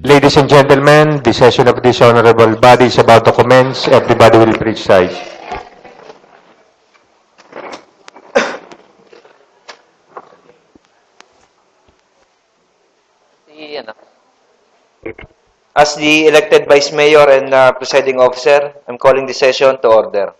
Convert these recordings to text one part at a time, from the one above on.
Ladies and gentlemen, the session of this honorable body is about to commence. Everybody will please rise. As the elected Vice Mayor and Presiding Officer, I'm calling the session to order.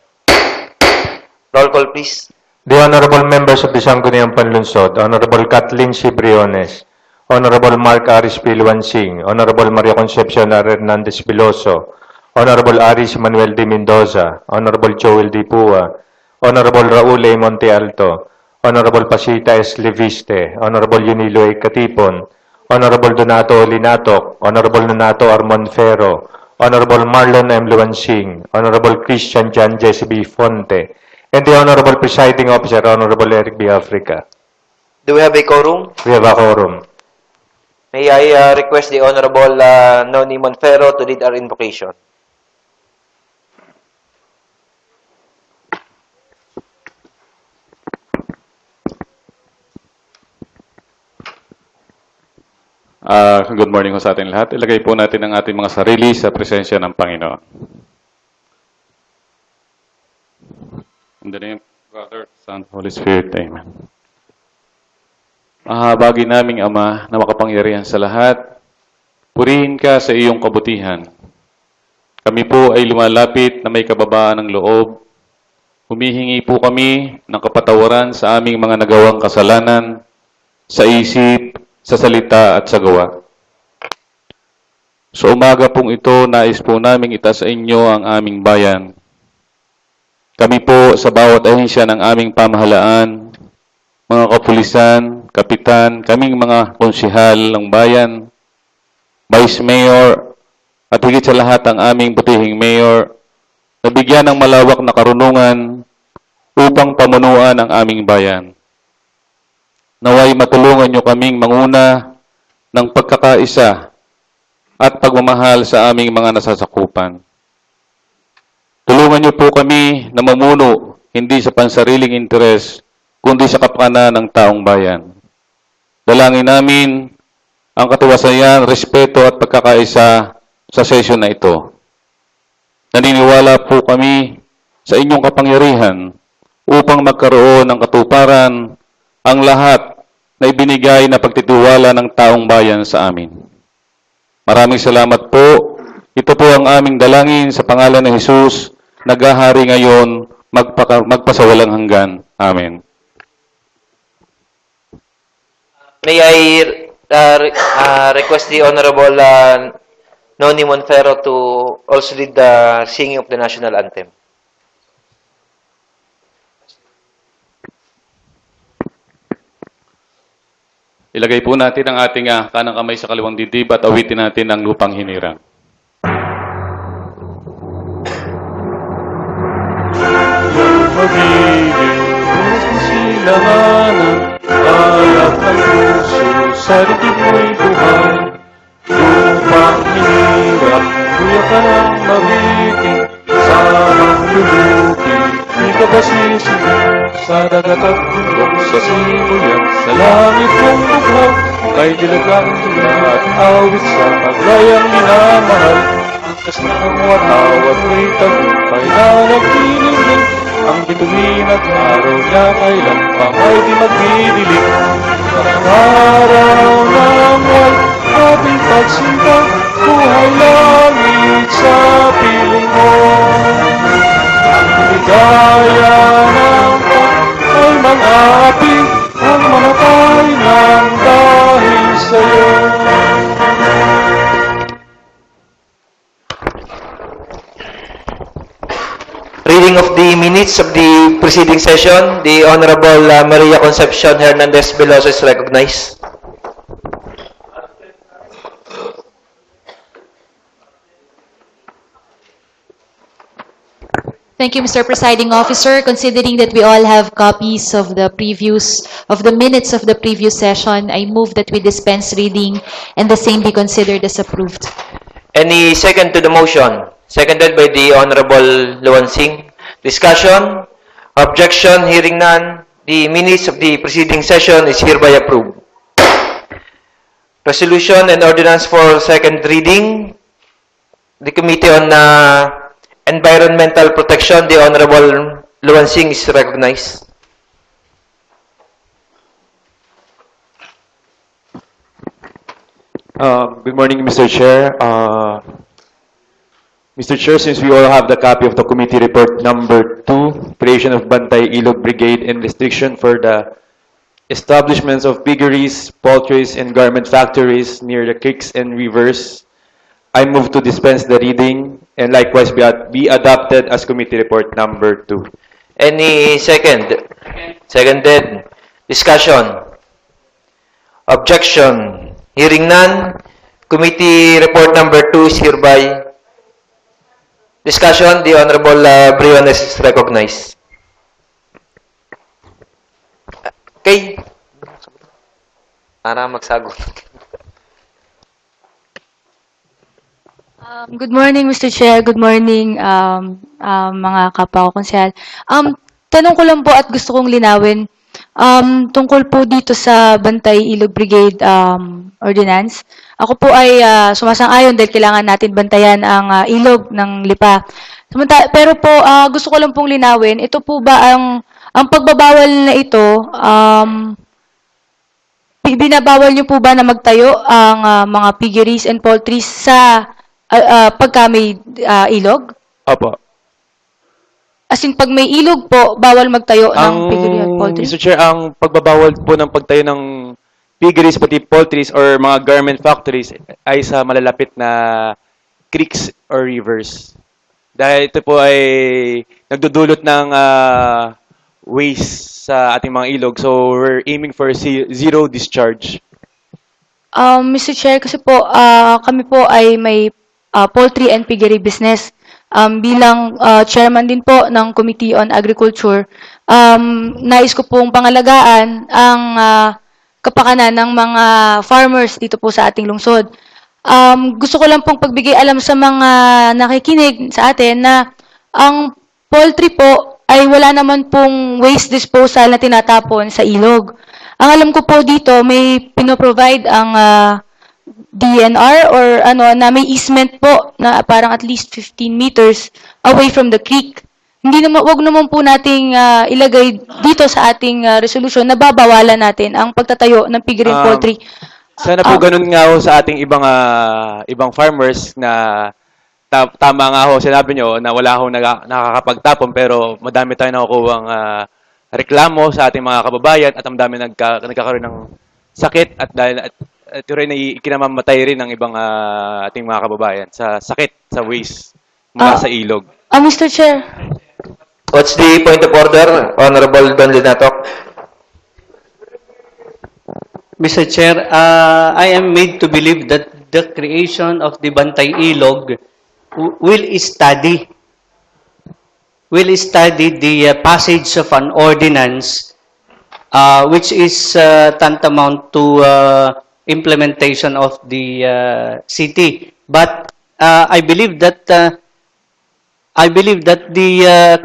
Roll call, please. The honorable members of the Sangguniang Panlunsod, Honorable Kathleen C. Briones, Honorable Mark Aris Pilwansing, Honorable Maria Concepcion R. Hernandez Piloso, Honorable Aris Manuel D. Mendoza, Honorable Joel D. Pua, Honorable Raul A. Monte Alto, Honorable Pasita S. Leviste, Honorable Yunilo A. Katipon, Honorable Donato Linatok, Honorable Donato Armon Ferro, Honorable Marlon M. Luansing, Honorable Christian John Jesse B. Fonte, and the Honorable Presiding Officer, Honorable Eric B. Africa. Do we have a quorum? We have a quorum. May I request the Honorable Noni Monferro to lead our invocation? Good morning po sa ating lahat. Ilagay po natin ang ating mga sarili sa presensya ng Panginoon. In the name of Father, Son, Holy Spirit, Amen. Mahabagi naming Ama na makapangyarihan sa lahat, purihin ka sa iyong kabutihan. Kami po ay lumalapit na may kababaan ng loob. Humihingi po kami ng kapatawaran sa aming mga nagawang kasalanan, sa isip, sa salita at sa gawa. Sa umaga pong ito, nais po naming itaas sa inyo ang aming bayan. Kami po sa bawat ahensya ng aming pamahalaan, mga kapulisan, kapitan, kaming mga konsihal ng bayan, Vice Mayor, at higit sa lahat ang aming butihing Mayor, na bigyan ng malawak na karunungan upang pamunuan ang aming bayan. Naway matulungan nyo kaming manguna ng pagkakaisa at pagmamahal sa aming mga nasasakupan. Tulungan niyo po kami na mamuno hindi sa pansariling interes, kundi sa kapakanan ng taong bayan. Dalangin namin ang katiwasayan, respeto at pagkakaisa sa sesyon na ito. Naniniwala po kami sa inyong kapangyarihan upang magkaroon ng katuparan ang lahat na ibinigay na pagtitiwala ng taong bayan sa amin. Maraming salamat po. Ito po ang aming dalangin sa pangalan ng Jesus, naghahari ngayon, magpasawalang hanggan. Amen. May I request the Honorable Noni Monferro to also lead the singing of the national anthem. Ilagay po natin ang ating kanang kamay sa kaliwang dibdib at awitin natin ang lupang hinirang. Magiging silanganan, alap ng puso, sa ritid mo'y buhay. Lupang hinirang, kuya ka ng mabitin, sa manglulupi, di ka ba sisigaw? Sa dagat at bundok, sa sibuyan, sa langit mong bukhang, kay dilagang tula at awit sa paglayang minamahal. Kas na ang watawat may tagumpay na nagpinigil, ang bituin at araw niya kailan pa may di magdidilig. Ang araw ng wal, ating pagsinta, buhay langit sa piling mo. Ang ligaya ng ay mang-api, ang mamatay ng dahil sa'yo. Reading of the minutes of the preceding session, the Honorable Maria Concepcion Hernandez Piloso is recognized. Thank you, Mr. Presiding Officer. Considering that we all have copies of the minutes of the previous session, I move that we dispense reading and the same be considered as approved. Any second to the motion? Seconded by the Honorable Luansing. Discussion? Objection? Hearing none. The minutes of the preceding session is hereby approved. Resolution and ordinance for second reading. The Committee on Environmental Protection, the Honorable Luan Singh is recognized. Good morning, Mr. Chair. Mr. Chair, since we all have the copy of the committee report number 2, creation of Bantay Ilog Brigade and restriction for the establishments of piggeries, poultries, and garment factories near the creeks and rivers, I move to dispense the reading and likewise be adopted as committee report number 2. Any second? Seconded. Discussion. Objection. Hearing none. Committee report number 2 is hereby. Discussion. The Honorable Briones is recognized. Okay. Para magsagot. Good morning, Mr. Chair. Good morning, mga kapwa ko konsyal. Tanong ko lang po at gusto kong linawin tungkol po dito sa Bantay Ilog Brigade Ordinance. Ako po ay sumasang-ayon dahil kailangan natin bantayan ang ilog ng Lipa. Pero po, gusto ko lang pong linawin, ito po ba ang pagbabawal na ito, binabawal niyo po ba na magtayo ang mga piggeries and poultries sa pagka may ilog? Opo. As in, pag may ilog po, bawal magtayo ng piggery at poultry? Mr. Chair, ang pagbabawal po ng pagtayo ng piggeries, pati poultries, or mga garment factories ay sa malalapit na creeks or rivers. Dahil ito po ay nagdudulot ng waste sa ating mga ilog. So, we're aiming for zero discharge. Mr. Chair, kasi po, kami po ay may poultry and piggery business. Bilang chairman din po ng Committee on Agriculture, nais ko pong pangalagaan ang kapakanan ng mga farmers dito po sa ating lungsod. Gusto ko lang pong pagbigay alam sa mga nakikinig sa atin na ang poultry po ay wala naman pong waste disposal na tinatapon sa ilog. Ang alam ko po dito, may pinoprovide ang DNR or na may easement po na parang at least 15 meters away from the creek. Wag naman po nating ilagay dito sa ating resolution na babawalan natin ang pagtatayo ng piggery and poultry. Sana po ganun nga ho sa ating ibang farmers na tama nga ho, sinabi nyo na wala ho nakakapagtapon pero madami tayong nakukuhang reklamo sa ating mga kababayan at ang dami nagkakaroon ng sakit at dahil ito rin ay ikinamamatay rin ng ibang ating mga kababayan sa sakit, sa waste mula sa ilog. Mr. Chair. What's the point of order, Honorable Don Linatok? Mr. Chair, I am made to believe that the creation of the Bantay Ilog will study the passage of an ordinance which is tantamount to implementation of the city. But I believe that the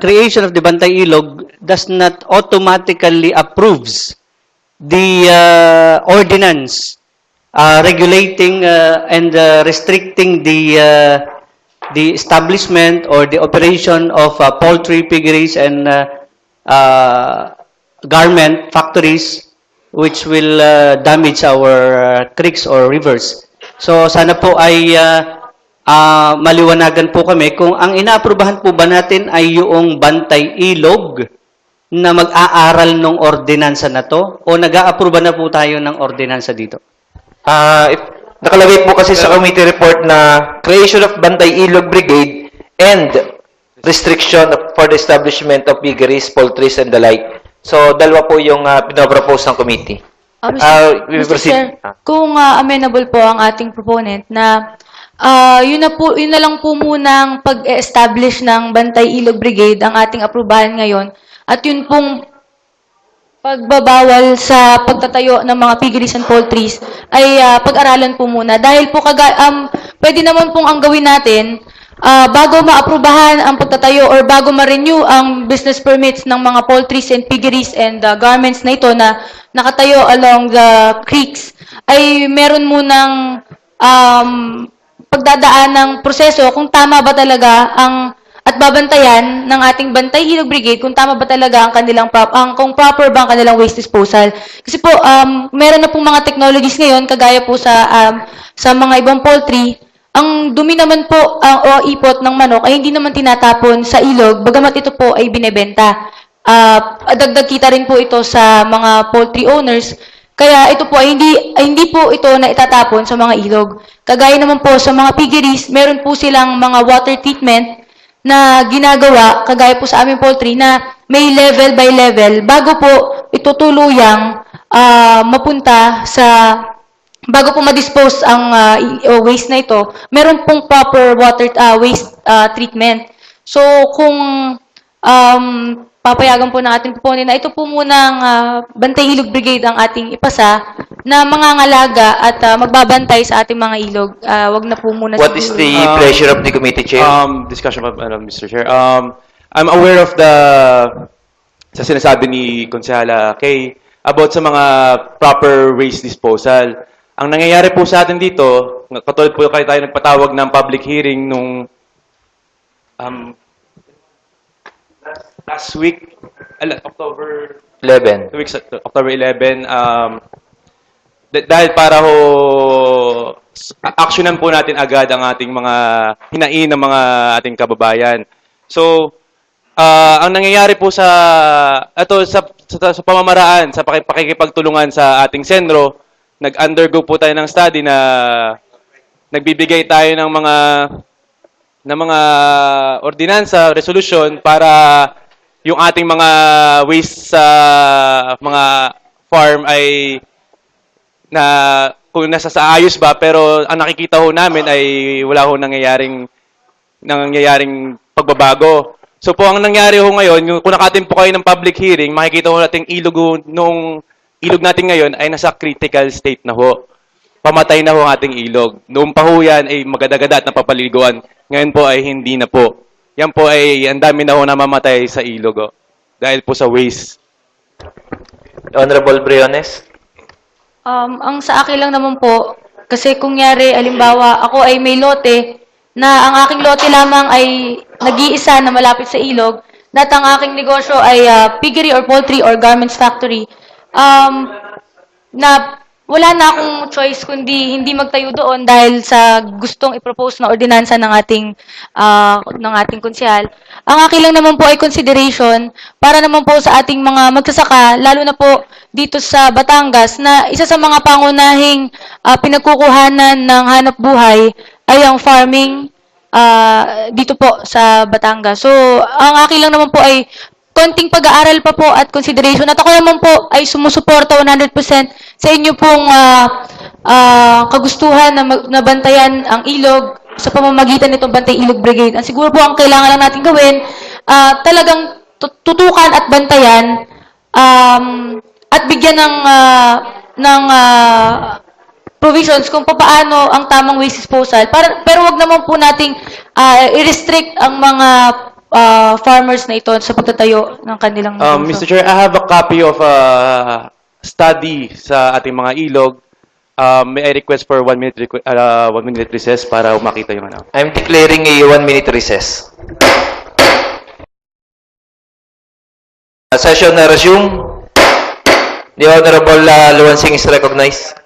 creation of the Bantay Ilog does not automatically approves the ordinance regulating and restricting the establishment or the operation of poultry, piggeries, and garment factories, which will damage our creeks or rivers. So sana po ay maliwanagan po kami kung ang inaaprubahan po ba natin ay yung Bantay Ilog na mag-aaral ng ordinansa na to o nag-aaproba na po tayo ng ordinansa dito? Nakalagay po kasi sa committee report na creation of Bantay Ilog Brigade and restriction for the establishment of piggeries, poultries, and the like. So, dalawa po yung pinopropose ng committee. We Mr. proceed. Chair, kung amenable po ang ating proponent na yun na lang po munang pag-establish ng Bantay Ilog Brigade ang ating aprubahan ngayon at yun pong pagbabawal sa pagtatayo ng mga piggeries and poultries ay pag-aralan po muna. Dahil po pwede naman pong ang gawin natin, bago maaprubahan ang pagtatayo or bago ma-renew ang business permits ng mga poultries and piggeries and garments na ito na nakatayo along the creeks, ay meron munang pagdadaan ng proseso kung tama ba talaga at babantayan ng ating Bantay Ilog Brigade kung tama ba talaga ang kanilang kung proper ba ang kanilang waste disposal. Kasi po meron na pong mga technologies ngayon kagaya po sa mga ibang poultry, ang dumi naman po o ipot ng manok ay hindi naman tinatapon sa ilog, bagamat ito po ay binebenta. Dagdag kita rin po ito sa mga poultry owners. Kaya ito po ay hindi po ito na itatapon sa mga ilog. Kagaya naman po sa mga piggeries, meron po silang mga water treatment na ginagawa, kagaya po sa aming poultry, na may level by level bago po ito tuluyang mapunta sa, bago po ma-dispose ang waste na ito, meron pong proper waste treatment. So, kung papayagan po ng ating proponent na ito po munang Bantay Ilog Brigade ang ating ipasa na mangangalaga at magbabantay sa ating mga ilog. Wag na po muna What is siguro. the pleasure of the committee chair? Discussion, Mr. Chair. I'm aware of sa sinasabi ni Konsehala Kay about sa mga proper waste disposal. Ang nangyayari po sa atin dito, katulad po kayo tayo nagpatawag ng public hearing nung last week, October 11. 2 weeks, October 11, dahil para actionan po natin agad ang ating mga hinain ng mga ating kababayan. So, ang nangyayari po sa pamamaraan, sa pakikipagtulungan sa ating senro, nag-undergo po tayo ng study na nagbibigay tayo ng mga ordinansa, resolution para yung ating mga waste sa mga farm ay kung nasa sa ayos ba, pero ang nakikita ho namin ay wala ho nangyayaring pagbabago. So po ang nangyari ho ngayon, kung nakatim po kayo ng public hearing, makikita ho natin ilog natin ngayon ay nasa critical state na ho. Pamatay na ho ang ating ilog. Noong pa ho yan ay magada-gada at napapaliguan. Ngayon po ay hindi na po. Yan po ay ang dami na ho namamatay sa ilog ho, dahil po sa waste. Honorable Briones? Ang sa akin lang naman po, kasi kung yari, alimbawa, ako ay may lote, na ang aking lote lamang ay nag-iisa na malapit sa ilog, at ang aking negosyo ay piggery or poultry or garments factory, na wala na akong choice kundi hindi magtayo doon dahil sa gustong i-propose na ordinansa ng ating konsehal. Ang akin lang naman po ay consideration para naman po sa ating mga magsasaka, lalo na po dito sa Batangas, na isa sa mga pangunahing pinagkukuhanan ng hanap buhay ay ang farming dito po sa Batangas. So, ang akin lang naman po ay konting pag-aaral pa po at consideration. At ako naman po ay sumusuporta 100% sa inyo pong kagustuhan na nabantayan ang ilog sa pamamagitan nitong Bantay Ilog Brigade. Ang siguro po ang kailangan lang natin gawin, talagang tutukan at bantayan at bigyan ng provisions kung paano ang tamang waste disposal. Pero wag naman po nating i-restrict ang mga farmers na ito sa pagtatayo ng kanilang negosyo. Mr. Chair, I have a copy of a study sa ating mga ilog. May I request for 1 minute recess para makita yung ano. I'm declaring a 1-minute recess. Session na resume. The Honorable Luan Singh is recognized.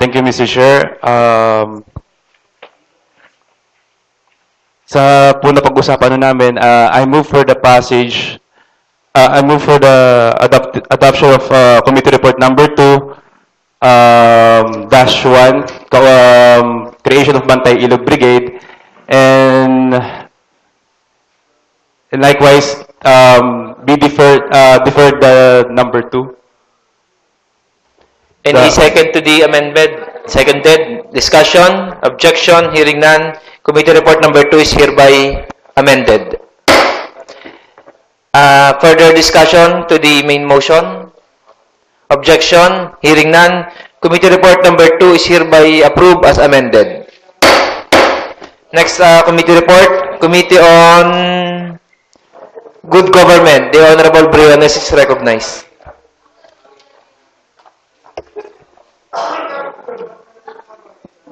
Thank you, Mr. Chair. Sa po na pag-usapan namin, I move for the passage, I move for the adoption of Committee Report number 2, -1, creation of Bantay Ilog Brigade, and likewise, deferred the number 2. Any second to the amendment? Seconded. Discussion? Objection? Hearing none. Committee report number 2 is hereby amended. Further discussion to the main motion? Objection? Hearing none. Committee report number 2 is hereby approved as amended. Next committee report, Committee on Good Government. The Honorable Briones is recognized.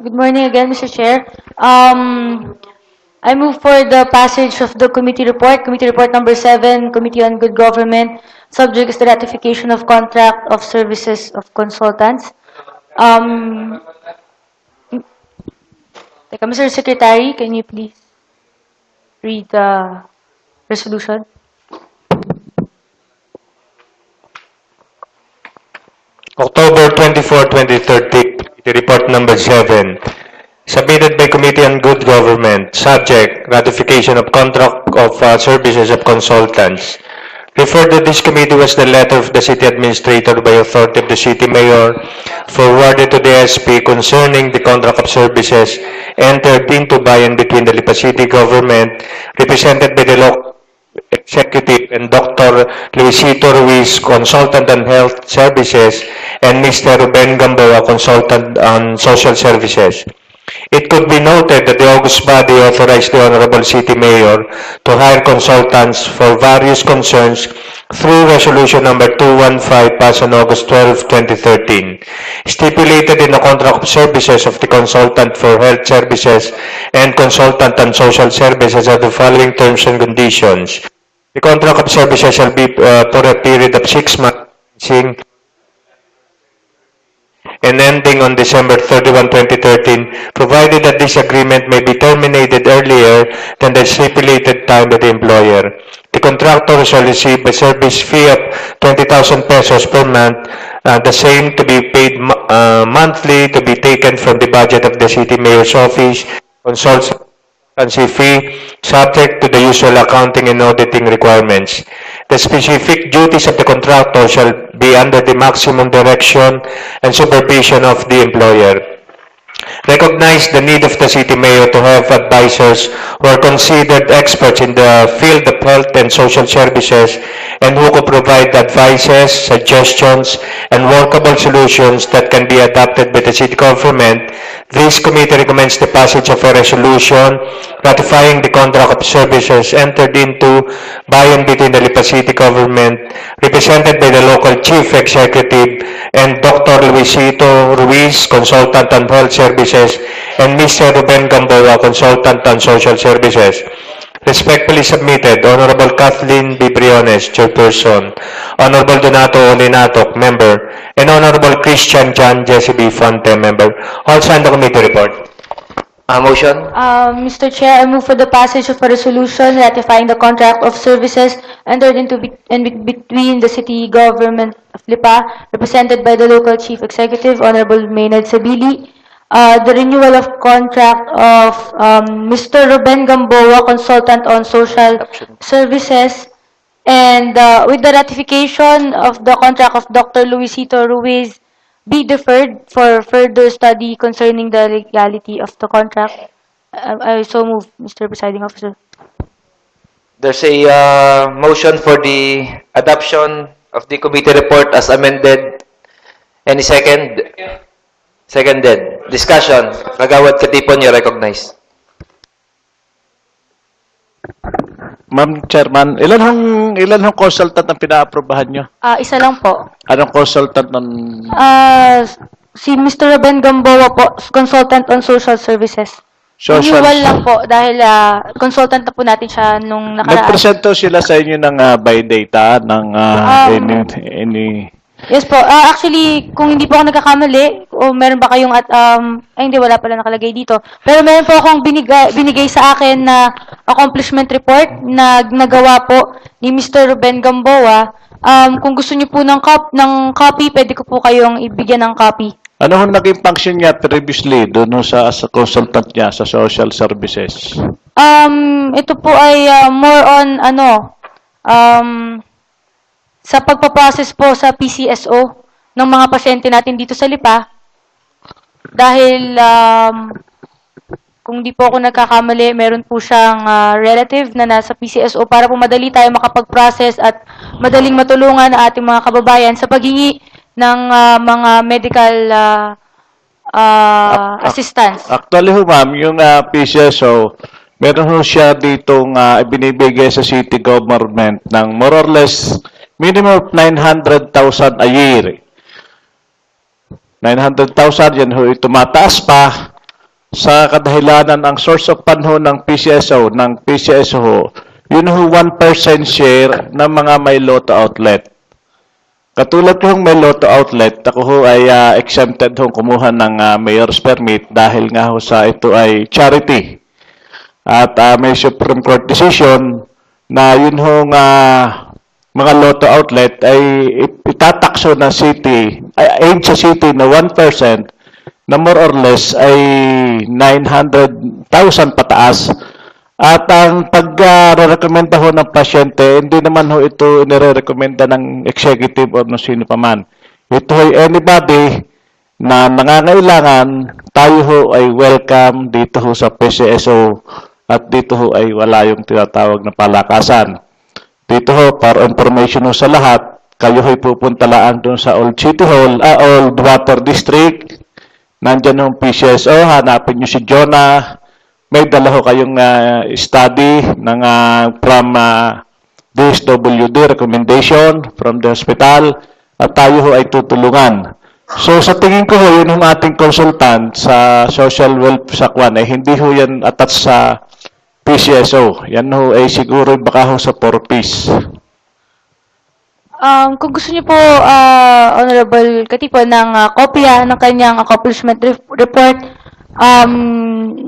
Good morning again, Mr. Chair. I move for the passage of the committee report number 7, Committee on Good Government, subject is the ratification of contract of services of consultants. Teka, Mr. Secretary, can you please read the resolution? October 24, 2013, report number 7, submitted by Committee on Good Government, subject, ratification of contract of services of consultants. Referred to this committee was the letter of the city administrator by authority of the city mayor forwarded to the SP concerning the contract of services entered into by and between the Lipa City government, represented by the local executive, and Dr. Luisito Ruiz, consultant on health services, and Mr. Ruben Gamboa, consultant on social services. It could be noted that the August body authorized the Honorable City Mayor to hire consultants for various concerns through Resolution number 215 passed on August 12, 2013. Stipulated in the contract of services of the consultant for health services and consultant on social services are the following terms and conditions. The contract of services shall be for a period of 6 months, and ending on December 31, 2013, provided that this agreement may be terminated earlier than the stipulated time by the employer. The contractor shall receive a service fee of 20,000 pesos per month, the same to be paid monthly, to be taken from the budget of the city mayor's office, consultancy fee, subject to the usual accounting and auditing requirements. The specific duties of the contractor shall be under the maximum direction and supervision of the employer. Recognize the need of the city mayor to have advisors who are considered experts in the field of health and social services and who could provide advices, suggestions, and workable solutions that can be adopted by the city government. This committee recommends the passage of a resolution ratifying the contract of services entered into by and between the Lipa City government, represented by the local chief executive, and Dr. Luisito Ruiz, consultant on health services, and Mr. Ruben Gamboa, consultant on social services. Respectfully submitted, Honorable Kathleen B. Briones, Chairperson, Honorable Donato Olinatok, Member, and Honorable Christian John Jesse B. Fonte, Member. All signed the committee report. Motion? Mr. Chair, I move for the passage of a resolution ratifying the contract of services entered into between the city government of Lipa, represented by the local chief executive, Honorable Maynard Sabili, the renewal of contract of Mr. Ruben Gamboa, consultant on social services, and with the ratification of the contract of Dr. Luisito Ruiz be deferred for further study concerning the legality of the contract. I so move, Mr. Presiding Officer. There's a motion for the adoption of the committee report as amended. Any second? Seconded. Discussion. Kagawad Katipon, you recognize. Ma'am Chairman, ilan hong consultant ang pina-aprobahan nyo? Isa lang po. Anong consultant ng... Si Mr. Ruben Gamboa po, consultant on social services. Renewal lang po dahil consultant na po natin siya nung nakaraan. Nagpresento sila sa inyo ng by data ng any... Yes po. Actually, kung hindi po ako nagkakamali, o meron ba kayong ay hindi, wala pala nakalagay dito. Pero meron po akong binigay sa akin na accomplishment report na nagawa po ni Mr. Ruben Gamboa. Kung gusto niyo po ng copy, pwede ko po kayong ibigyan ng copy. Ano hong naging function niya previously doon sa consultant niya sa social services? Ito po ay more on sa pagpaprocess po sa PCSO, ng mga pasyente natin dito sa Lipa. Dahil kung di po ako nagkakamali, meron po siyang relative na nasa PCSO para po madali tayo makapag-process at madaling matulungan ang ating mga kababayan sa paghingi ng mga medical assistance. Actually ho ma'am, yung PCSO, meron ho siya ditong ibinibigay sa city government ng more or less minimum of 900,000 a year. 900,000 yan ho, tumataas pa sa kadahilanan ang source of fund ho ng PCSO, ho, yun ho 1% share ng mga may lotto outlet. Katulad ko may lotto outlet, ako ho ay exempted ho kumuha ng mayor's permit dahil nga ho sa ito ay charity. At may Supreme Court decision na yun ho mga lotto outlet ay itatakso ng city, aid sa city na 1% na more or less ay 900,000 pataas. At ang pag-rekomenda ho ng pasyente, hindi naman ho ito nire-recommenda ng executive o ng sino pa man. Ito ay anybody na nangangailangan, tayo ho ay welcome dito ho sa PCSO at dito ho ay wala yung tinatawag na palakasan. Dito ho, para information ho sa lahat, kayo ho'y pupunta lang doon sa Old City Hall, Old Water District. Nandyan yung PCSO, hanapin nyo si Jonah. May dala ho kayong study ng from DSWD recommendation from the hospital at tayo ho ay tutulungan. So sa tingin ko ho, yun yung ating consultant sa social welfare sa Kwan, ay hindi ho yan attached sa PCSO. Yan ho ay siguro baka ho sa 4-piece. Kung gusto niyo po, Honorable Katipo, ng kopya ng kanyang accomplishment report,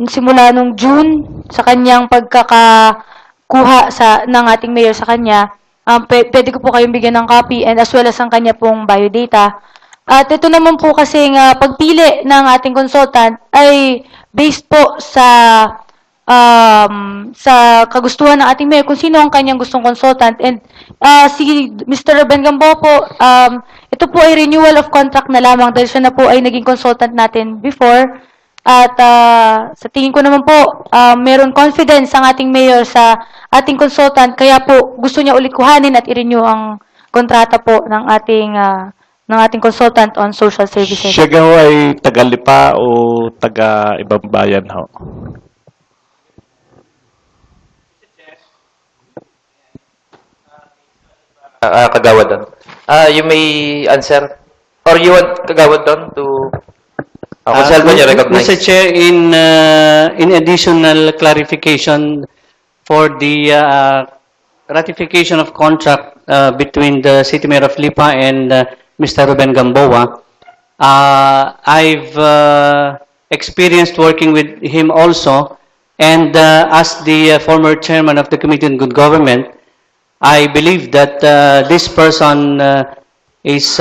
simula nung June, sa kanyang pagkakakuha ng ating mayor sa kanya, pwede ko po kayong bigyan ng copy and as well as ang kanya pong biodata. At ito naman po kasing pagpili ng ating consultant ay based po sa kagustuhan ng ating mayor kung sino ang kanyang gustong consultant. And si Mr. Ruben Gamboa po, ito po ay renewal of contract na lamang dahil siya na po ay naging consultant natin before. At sa tingin ko naman po, meron confidence ang ating mayor sa ating consultant, kaya po gusto niya ulit kuhanin at i-renew ang kontrata po ng ating consultant on social services. Siya ho ay taga-Lipa o taga-ibang bayan ho? Kagawad doon. You may answer. Or you want Kagawad doon to... Consultant you recognize. Mr. Chair, in additional clarification for the ratification of contract between the City Mayor of Lipa and Mr. Ruben Gamboa, I've experienced working with him also, and as the former chairman of the Committee on Good Government, I believe that this person is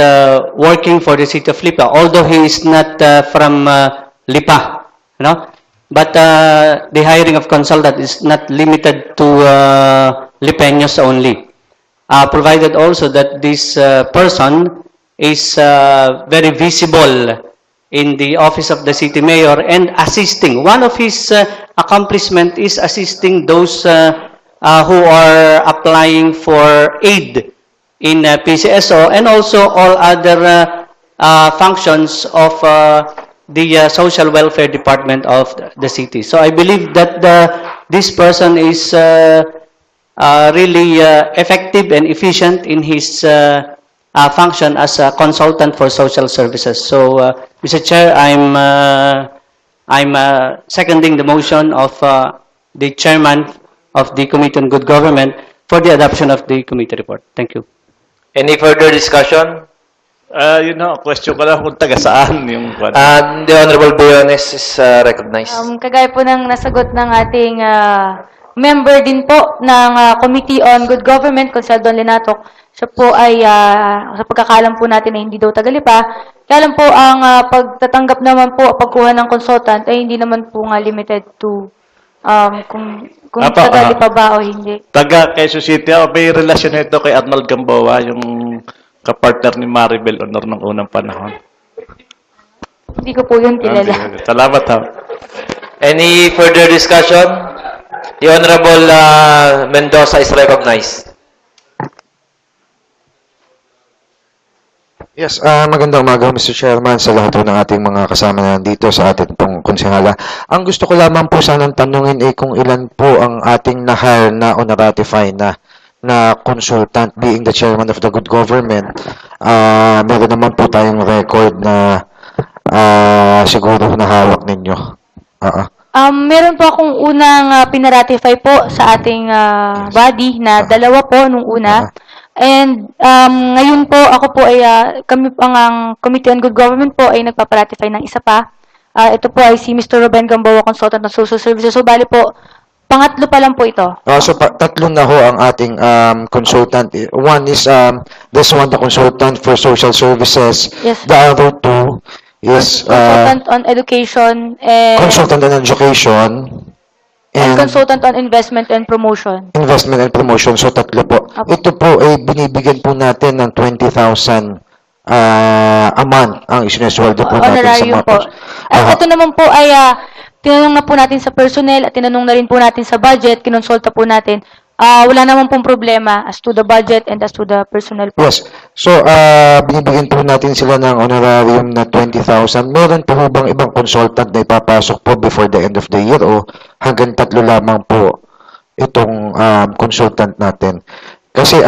working for the city of Lipa, although he is not from Lipa, you know. But the hiring of consultant is not limited to Lipeños only. Provided also that this person is very visible in the office of the city mayor and assisting. One of his accomplishment is assisting those who are applying for aid in PCSO and also all other functions of the social welfare department of the city. So I believe that this person is really effective and efficient in his function as a consultant for social services. So, Mr. Chair, I'm seconding the motion of the chairman of the Committee on Good Government for the adoption of the committee report. Thank you. Any further discussion? Yun ho, question ko lang kung taga saan yung... The Honorable Bayones is recognized. Kagaya po ng nasagot ng ating member din po ng Committee on Good Government, Consul Don Lenato, siya po ay, sa pagkakalam po natin ay hindi daw Tagalipa. Kaya lang po, ang pagtatanggap naman po, pagkuha ng consultant ay hindi naman po nga limited to kung Tagalipa ba o hindi. Taga Quezon City, may relasyon ito kay Arnold Gamboa, yung kapartner ni Maribel Honor ng unang panahon. Hindi ko po yun kilala. Salamat ha. Any further discussion? The Honorable Mendoza is recognized. Yes, magandang umaga, Mr. Chairman, sa lahat po ng ating mga kasama na nandito sa ating pong konsehala. Ang gusto ko lamang po sanang tanungin ay kung ilan po ang ating na-hire na o na-ratify na consultant, being the chairman of the good government. Meron naman po tayong record na siguro na hawak ninyo. Meron po akong unang pinaratify po sa ating body na dalawa po nung una. And ngayon po, ako po ay, kami ang Committee on Good Government po ay nagpaparatify ng isa pa. Ito po ay si Mr. Ruben Gamboa, Consultant ng Social Services. So, bali po, pangatlo pa lang po ito. Tatlo na ho ang ating consultant. One is, this one, the consultant for social services. Yes. The other two is Consultant on Education and consultant on education and Consultant on Investment and Promotion. investment and promotion. So, tatlo po. Apo. Ito po ay binibigyan po natin ng 20,000 a month ang isinesweldo po natin sa Honorarium mga po. At Aha. ito naman po ay tinanong na po natin sa personnel at tinanong na rin po natin sa budget, kinonsulta po natin. Wala naman pong problema as to the budget and as to the personnel po. Yes. So, binibigyan po natin sila ng honorarium na 20,000. Meron po bang ibang consultant na ipapasok po before the end of the year o hanggang tatlo lamang po itong consultant natin? Kasi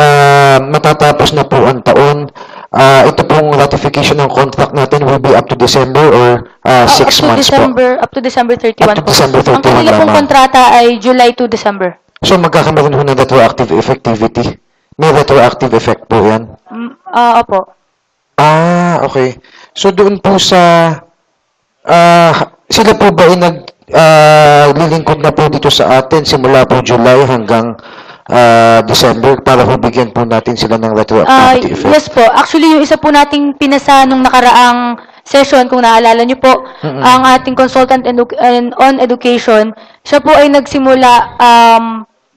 matatapos na po ang taon. Ito pong ratification ng contract natin will be up to December or 6 months po. Up to December 31 Up to po. December 31 Ang kanila pong lamang. kontrata ay July to December. So, magkakaroon ho ng retroactive effectivity. May retroactive effect po yan. Opo. Okay. So, doon po sa, sila po ba ay lilingkod na po dito sa atin simula po July hanggang December para po bigyan po natin sila ng retroactivity effect? Yes po. Actually, yung isa po nating pinasa nung nakaraang session, kung naalala niyo po, ang ating consultant on education, siya po ay nagsimula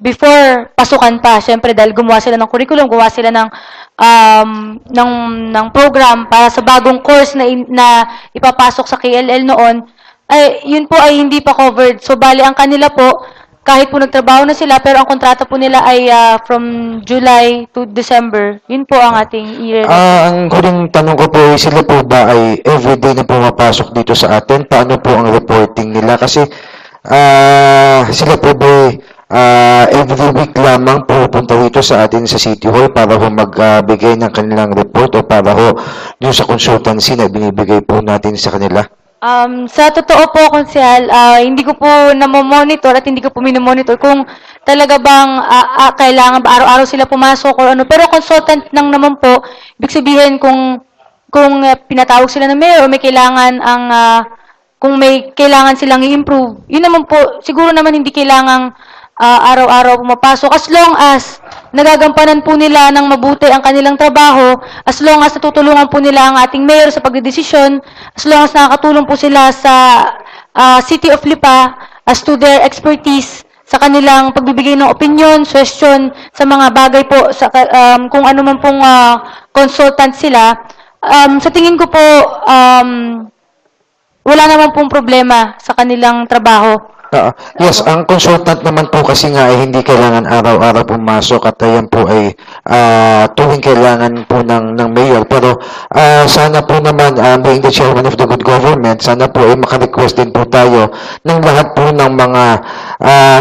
before pasukan pa. Siyempre, dahil gumawa sila ng curriculum, gumawa sila ng program para sa bagong course na ipapasok sa KLL noon, ay yun po ay hindi pa covered. So, bali, ang kanila po, kahit po nagtrabaho na sila, pero ang kontrata po nila ay from July to December. Yun po ang ating Ang huling tanong ko po, sila po ba ay everyday na pumapasok dito sa atin? Paano po ang reporting nila? Kasi sila po ba every week lamang pupunta dito sa atin sa City Hall para ho magbigay ng kanilang report o para ho yung sa consultancy na binibigay po natin sa kanila? Sa totoo po, Konsyal, hindi ko po namomonitor at hindi ko po minomonitor kung talaga bang kailangan ba araw-araw sila pumasok o ano. Pero consultant lang naman po, ibig sabihin kung pinatawag sila ng mayor o may kailangan kung may kailangan silang i-improve, yun naman po, siguro naman hindi kailangang araw-araw pumapasok. As long as nagagampanan po nila ng mabuti ang kanilang trabaho, as long as natutulungan po nila ang ating mayor sa pagdedesisyon, as long as nakakatulong po sila sa City of Lipa as to their expertise sa kanilang pagbibigay ng opinion, suggestion sa mga bagay po, sa, kung ano man pong consultant sila, sa tingin ko po, wala naman pong problema sa kanilang trabaho. Yes, ang consultant naman po kasi nga ay hindi kailangan araw-araw pumasok at ayan po ay tuwing kailangan po ng mayor. Pero sana po naman, being the chairman of the good government, sana po ay makarequest din po tayo ng lahat po ng mga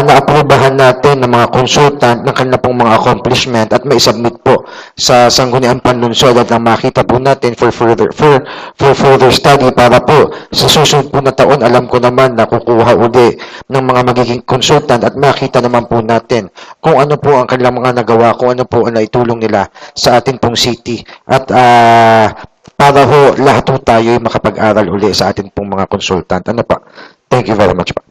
naaprubahan natin ng mga consultant ng kanila pong mga accomplishment at may submit po sa Sangguniang Panlunsod at makita po natin for further study para po sa susunod po na taon, alam ko naman na kukuha uli ng mga magiging consultant at makita naman po natin kung ano po ang kanilang mga nagawa, kung ano po ang naitulong nila sa ating pong city. At para ho lahat po tayo ay makapag-aral uli sa ating pong mga consultant. Ano pa? Thank you very much pa.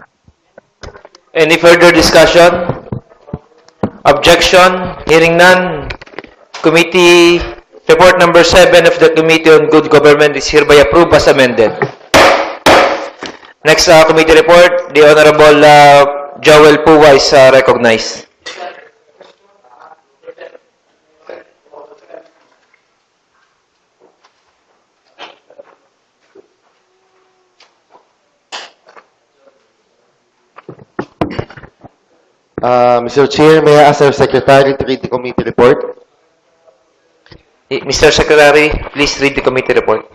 Any further discussion? Objection? Hearing none. Committee report number 7 of the Committee on Good Government is hereby approved as amended. Next committee report, the Honorable Joel Puwa is recognized. Mr. Chair, may I ask our Secretary to read the committee report? Mr. Secretary, please read the committee report.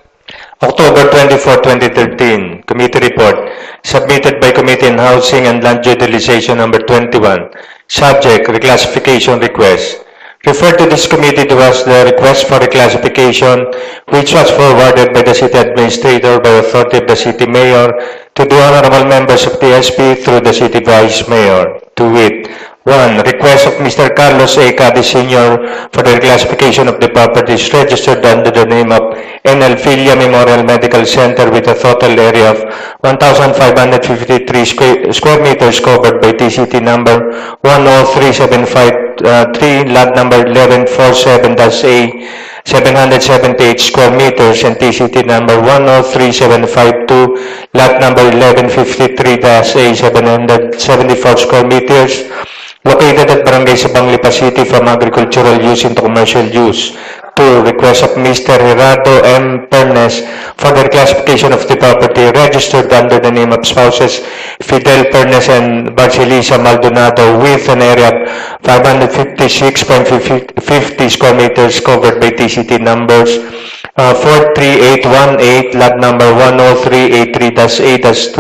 October 24, 2013, Committee Report, submitted by Committee on Housing and Land Utilization number 21, subject, reclassification request. Referred to this committee was the request for reclassification, which was forwarded by the City Administrator by authority of the City Mayor to the honorable members of the SP through the City Vice Mayor, to wit, 1. Request of Mr. Carlos A. Cadi Sr. for the reclassification of the properties registered under the name of NL Filia Memorial Medical Center with a total area of 1,553 square meters covered by TCT number 103753, lot number 1147-A, 778 square meters, and TCT number 103752, lot number 1153-A, 774 square meters, located at Barangay Sabang Lipa City from agricultural use into commercial use. 2. Request of Mr. Gerardo M. Pernes for the reclassification of the property registered under the name of spouses Fidel Pernes and Barcelisa Maldonado with an area of 556.50 square meters covered by TCT numbers 43818, lot number 10383-A-2,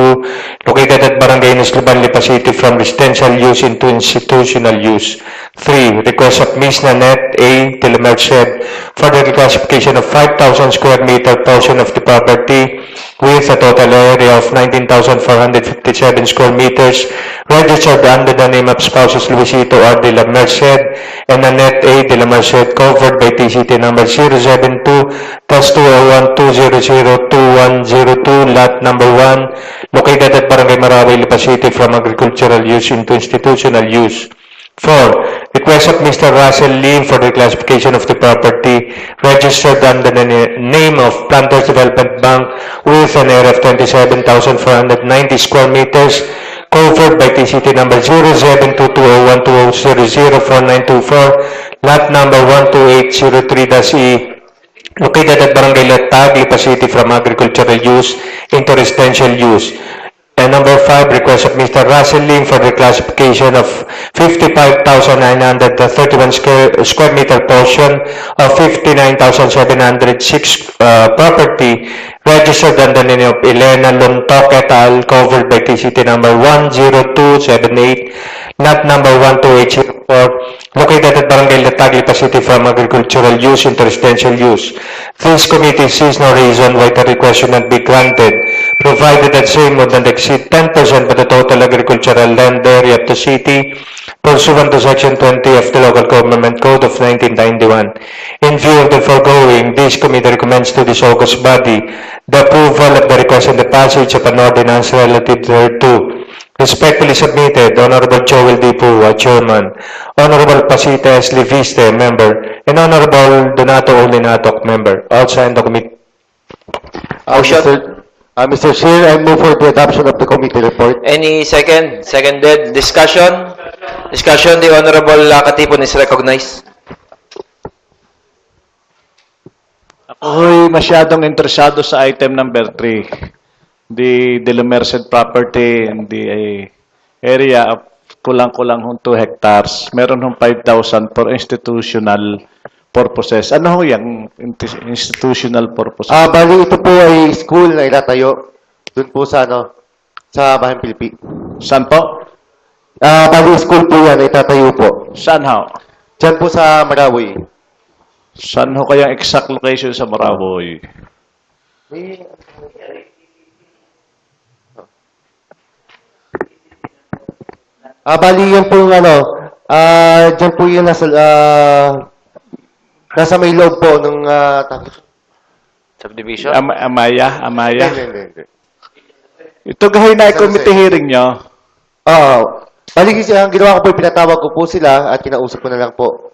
located at Barangay Nusliban, Lipa City from residential use into institutional use. 3. Request of Ms. Nanette A. Telemerced for the reclassification of 5,000 square meter portion of the property with a total area of 19,457 square meters registered under the name of spouses Luisito R. de la Merced and Nanette A. de la Merced, covered by TCT number 072-201-200-2102, lot number 1, located at Barangay Marawi, Lipa City from agricultural use into institutional use. 4. Request of Mr. Russell Lim for the classification of the property registered under the name of Planters Development Bank with an area of 27,490 square meters covered by TCT number 07220120004924, lot number 12803-E, located at Barangay Latag, Lipa City from agricultural use into residential use. And number 5, request of Mr. Russell Lim for the classification of 55,931 square meter portion of 59,706 property registered under the name of Elena Lontok et al., covered by TCT number 10278, lot number 12804, located at Barangay Latag, Lipa City from agricultural use into residential use. This committee sees no reason why the request should not be granted, provided that same would not exceed 10% of the total agricultural land area of the city, pursuant to Section 20 of the Local Government Code of 1991. In view of the foregoing, this committee recommends to this august body the approval of the request and the passage of an ordinance relative thereto. Respectfully submitted, Honorable Joel D. Pua, Chairman, Honorable Pasita S. Liviste, Member, and Honorable Donato Olinatok, Member. All signed the committee. Mr. Chair, I move for the adoption of the committee report. Any second? Seconded. Discussion? Discussion, the Honorable Katipon is recognized. Ako'y masyadong interesado sa item number 3. The De La Merced property in the area of kulang-kulang 2 hectares. Meron hong 5,000 for institutional purposes. Ano ho yung institutional purposes? Bali, ito po ay school na ilatayo. Doon po sa, sa Bahang Pilipi. Saan po? Bali, school po yan, itatayo po. Saan ho? Diyan po sa Marawi. Saan ho kaya exact location sa Marawi? Bali, yan po yung dyan po yung nasa may loob po ng Subdivision? Amaya? Hindi. Ito gahay na committee hearing nyo. Bali, ang ginawa ko po, pinatawag ko po sila at kinausap ko na lang po.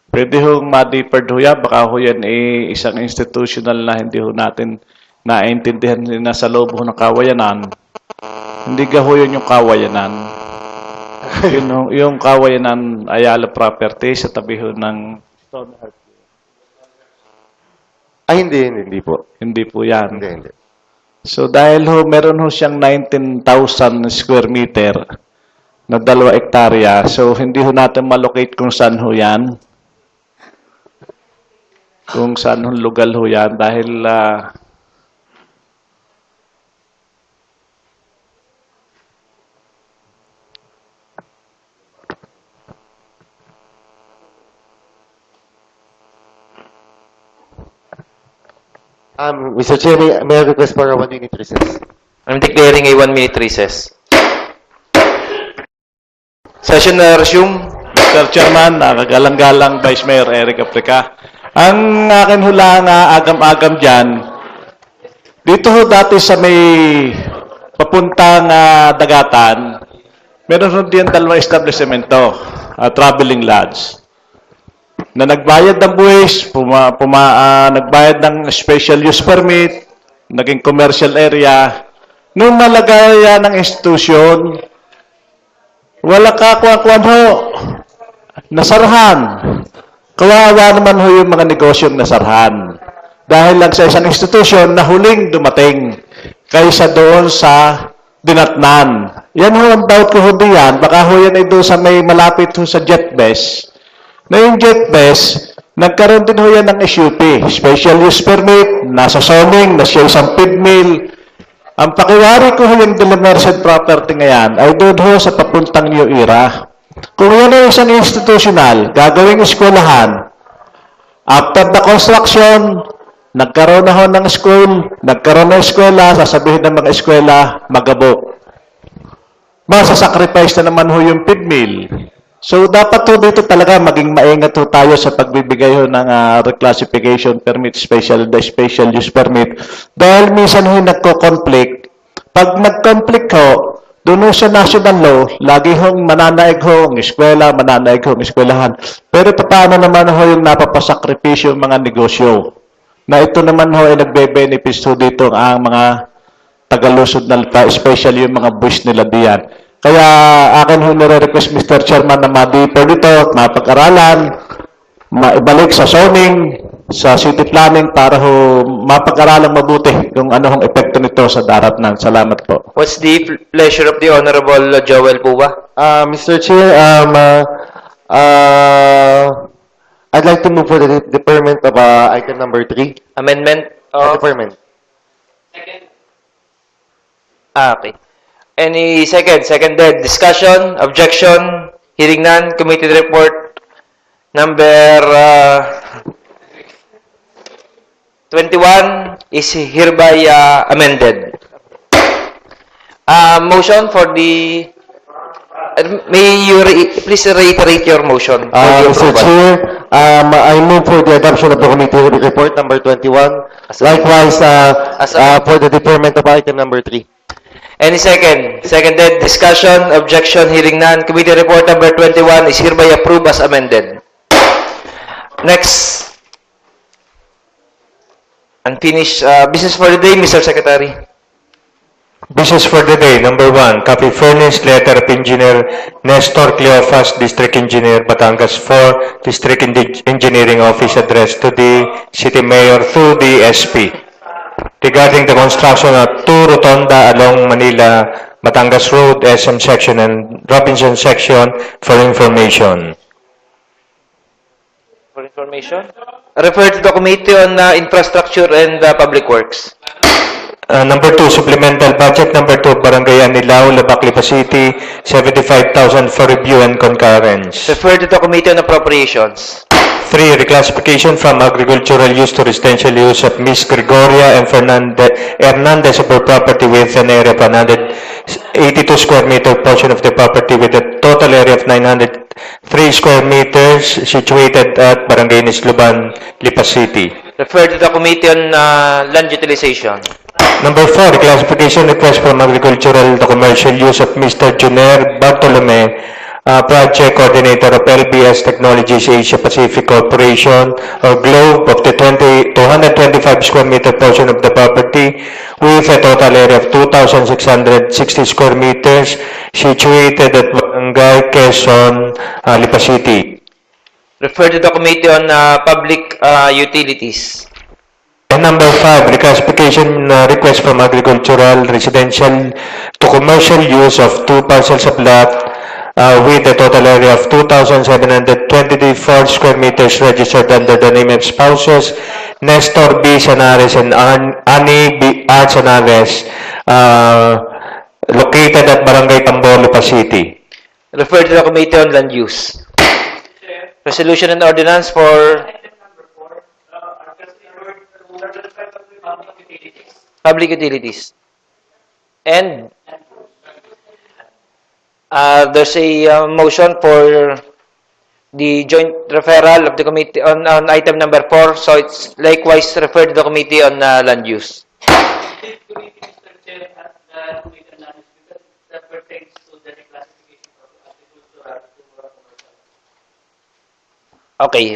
Pwede hong ma-deferred ho yan. Baka ho yan isang institutional na hindi ho natin naintindihan na sa loob ho ng kawayanan. Hindi ka ho yun yung kawayanan. yung kawayanan Ayala property sa tabi ho ng Stoneheart. Hindi po. Hindi po yan. Hindi. So dahil ho meron ho siyang 19,000 square meter na 2 hektarya. So, hindi ho natin malocate kung saan ho yan. Kung saan ho lugar ho yan. Dahil Mr. Chair, may I request for a 1-minute recess? I'm declaring a 1-minute recess. Session na resume. Mr. Chairman, nakagalang-galang Vice Mayor Eric Aprica. Ang akin hula nga agam-agam dyan, dito ho dati sa may papuntang dagatan, meron ho diyan 2 establishmento, traveling lodge, na nagbayad ng buwis, nagbayad ng special use permit, naging commercial area. Nung malagayan ng institusyon, wala kakuha-kuhan ho, nasarahan. Kawawa naman ho yung mga negosyong nasarahan. Dahil lang sa isang institusyon na huling dumating kaysa doon sa dinatnan. Yan ho ang doubt ko ho diyan. Baka ho yan ay doon sa may malapit ho sa JetBest. Na yung JetBest, nagkaroon din ho yan ng SUP, Special Use Permit, nasa zoning, na siya isang feed mill. Ang pakiwari ko ho yung Delimersed property ngayon ay doon ho sa papuntang New Era. Kung yan ay isang institutional, gagawing eskwelahan, after the construction, nagkaroon na ho ng school, nagkaroon na eskwela, sasabihin ng mga eskwela, magabok. Masasacrifice na naman ho yung feed mill. So, dapat ho dito talaga maging maingat ho tayo sa pagbibigay ho ng reclassification permit, special use permit. Dahil minsan ho nagko-conflict. Pag nag-conflict ho, doon ho sa national law, lagi hong mananaig ho ang eskwela, mananaig ho ang eskwelahan. Pero paano naman ho yung napapasakripisyo yung mga negosyo? Na ito naman ho ay nagbe-benefits ho dito ang mga tagalusod na lupa, especially yung mga buwis nila diyan. Kaya akin ho nire-request, Mr. Chairman, na ma-deeper dito, mapag-aralan, maibalik sa zoning, sa city planning para ho mapag-aralan mabuti kung ano hong epekto nito sa daratnan. Salamat po. What's the pleasure of the Honorable Joel Puba? Mr. Chair, I'd like to move for the deferment of item number 3. Amendment? Deferment. Okay. Any seconded discussion, objection, hearing none, committee report number 21 is hereby amended. Motion for the may you please reiterate your motion. Mr. Chair, I move for the adoption of the committee report number 21. Likewise, for the deferment of item number 3. Any seconded discussion, objection, hearing none, committee report number 21 is hereby approved as amended. Next, unfinished business for the day, Mr. Secretary. Business for the day, number 1, copy furnished letter of Engineer Nestor Cleofas, District Engineer, Batangas 4, District Engineering Office, addressed to the City Mayor through the SP. Regarding the construction of 2 rotonda along Manila, Batangas Road, SM section and Robinson section for information. For information? Refer to the Committee on Infrastructure and Public Works. Number 2, supplemental budget. Number 2, Barangay Anilao, Labac, Lipa City, 75,000 for review and concurrence. Refer to the Committee on Appropriations. 3, reclassification from agricultural use to residential use of Miss Gregoria and Hernandez of her property with an area of 182 square meter portion of the property with a total area of 903 square meters situated at Barangay Nisluban, Lipa City. Refer to the Committee on Land Utilization. Number 4, reclassification request from agricultural to commercial use of Mr. Juner Bartolome, Project Coordinator of LBS Technologies Asia Pacific Corporation or GLOBE of the 225 square meter portion of the property with a total area of 2,660 square meters situated at Barangay Quezon, Lipa City. Refer to the Committee on Public Utilities. And number 5, reclassification request from agricultural, residential to commercial use of 2 parcels of lot with a total area of 2,724 square meters registered under the name of spouses Nestor B. Sanares and Annie B. R. Sanares, located at Barangay Tamaulipas City. Referred to the Committee on Land Use. Resolution and ordinance for public utilities. And there's a motion for the joint referral of the committee on item number 4, so it's likewise referred to the Committee on Land Use. Okay,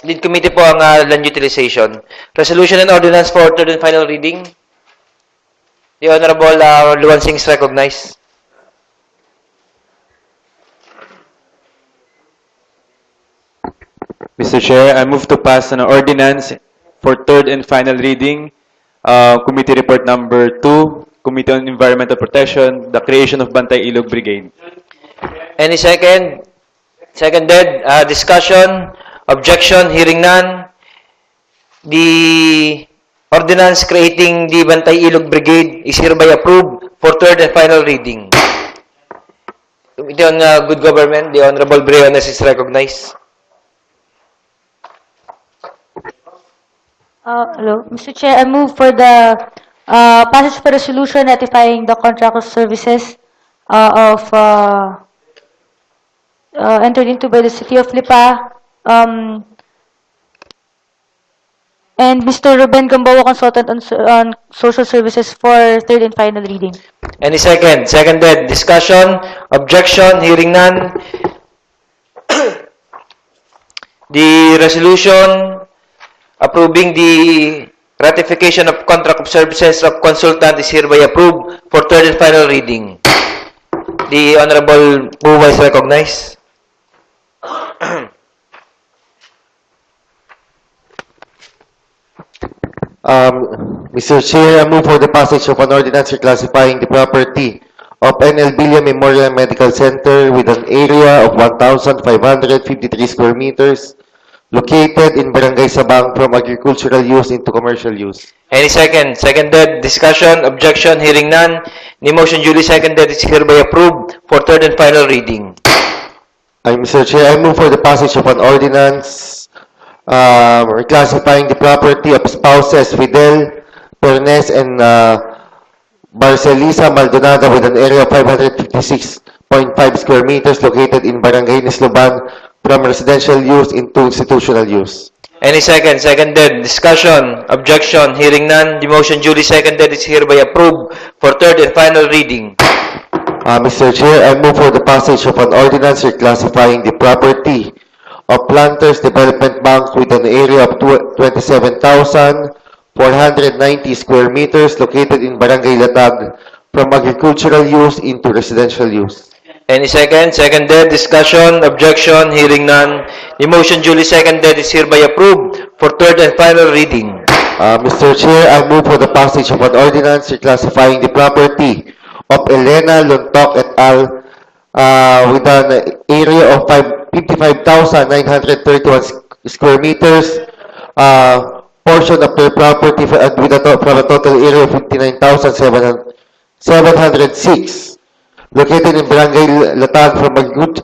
lead committee po ang land utilization. Resolution and ordinance for third and final reading. The Honorable Luan Singh is recognized. Mr. Chair, I move to pass an ordinance for third and final reading, Committee Report Number 2, Committee on Environmental Protection, the creation of Bantay Ilog Brigade. Any second? Seconded. Discussion? Objection? Hearing none. The ordinance creating the Bantay Ilog Brigade is hereby approved for third and final reading. Committee on Good Government, the Honorable Briones is recognized. Hello, Mr. Chair, I move for the passage for resolution ratifying the contract of services entered into by the City of Lipa and Mr. Ruben Gamboa, consultant on social services, for third and final reading. Any second? Seconded. Discussion? Objection? Hearing none. The resolution approving the ratification of contract of services of consultant is hereby approved for third and final reading. The Honorable Buwa is recognized. Mr. Chair, I move for the passage of an ordinance reclassifying the property of NL Bilya Memorial Medical Center with an area of 1,553 square meters located in Barangay Sabang from agricultural use into commercial use. Any second? Seconded. Discussion? Objection? Hearing none. The motion duly seconded is hereby approved for third and final reading. Mr. Chair, I move for the passage of an ordinance reclassifying the property of spouses Fidel Pernes and Barcelisa Maldonado with an area of 556.5 square meters located in Barangay Nisloban from residential use into institutional use. Any second? Seconded. Discussion? Objection? Hearing none. The motion duly seconded is hereby approved for third and final reading. Mr. Chair, I move for the passage of an ordinance reclassifying the property of Planters Development Bank with an area of 27,490 square meters located in Barangay Latag from agricultural use into residential use. Any second? Seconded. Discussion? Objection? Hearing none. The motion duly seconded is hereby approved for third and final reading. Mr. Chair, I move for the passage of an ordinance reclassifying the property of Elena Luntok et al. With an area of 55,931 square meters, portion of their property from a total area of 59,706, located in Barangay Latag from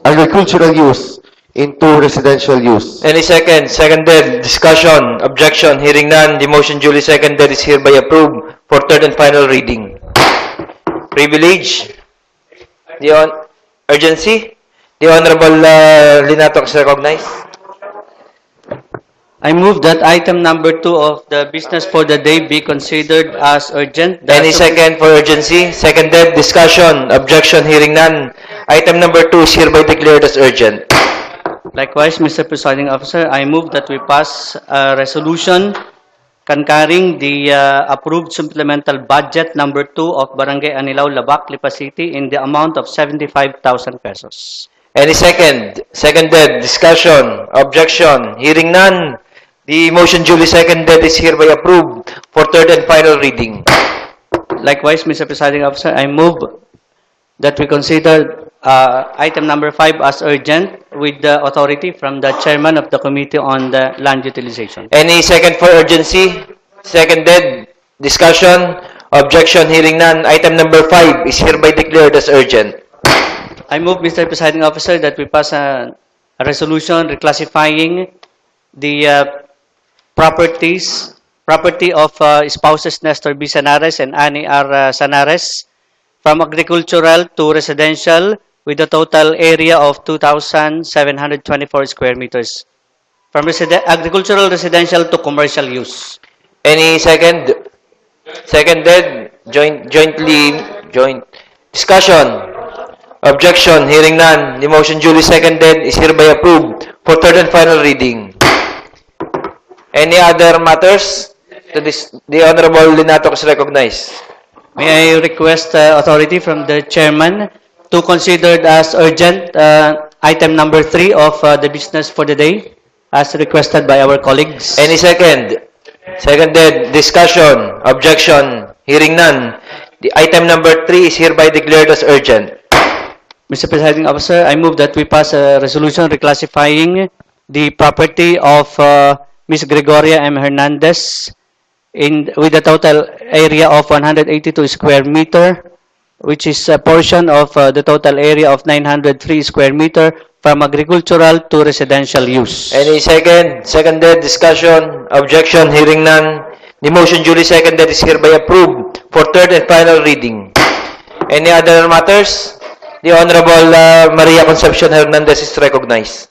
agricultural use into residential use. Any second? Seconded. Discussion? Objection? Hearing none. The motion duly seconded is hereby approved for third and final reading. Privilege? Urgency? The Honorable Linato is recognized. I move that item number 2 of the business for the day be considered as urgent. Any second for urgency? Seconded. Discussion? Objection? Hearing none. Item number 2 is hereby declared as urgent. Likewise, Mr. Presiding Officer, I move that we pass a resolution concurring the approved supplemental budget number 2 of Barangay Anilao, Labac, Lipa City in the amount of 75,000 pesos. Any second? Seconded. Discussion? Objection? Hearing none. The motion duly seconded is hereby approved for third and final reading. Likewise, Mr. Presiding Officer, I move that we consider item number 5 as urgent with the authority from the chairman of the Committee on the Land Utilization. Any second for urgency? Seconded. Discussion? Objection? Hearing none. Item number 5 is hereby declared as urgent. I move, Mr. Presiding Officer, that we pass a resolution reclassifying the property of spouses Nestor B. Sanares and Annie R. Sanares from agricultural to residential with a total area of 2,724 square meters. From agricultural residential to commercial use. Any second? Seconded. Joint. Discussion? Objection? Hearing none. The motion duly seconded is hereby approved for third and final reading. Any other matters? The Honorable Linato is recognized. May I request authority from the chairman to consider as urgent item number 3 of the business for the day as requested by our colleagues. Any second? Seconded. Discussion? Objection? Hearing none. The item number 3 is hereby declared as urgent. Mr. Presiding Officer, I move that we pass a resolution reclassifying the property of Ms. Gregoria M. Hernandez with a total area of 182 square meter, which is a portion of the total area of 903 square meter from agricultural to residential use. Any second? Seconded. Discussion? Objection? Hearing none. The motion duly seconded is hereby approved for third and final reading. Any other matters? The Honorable Maria Concepcion Hernandez is recognized.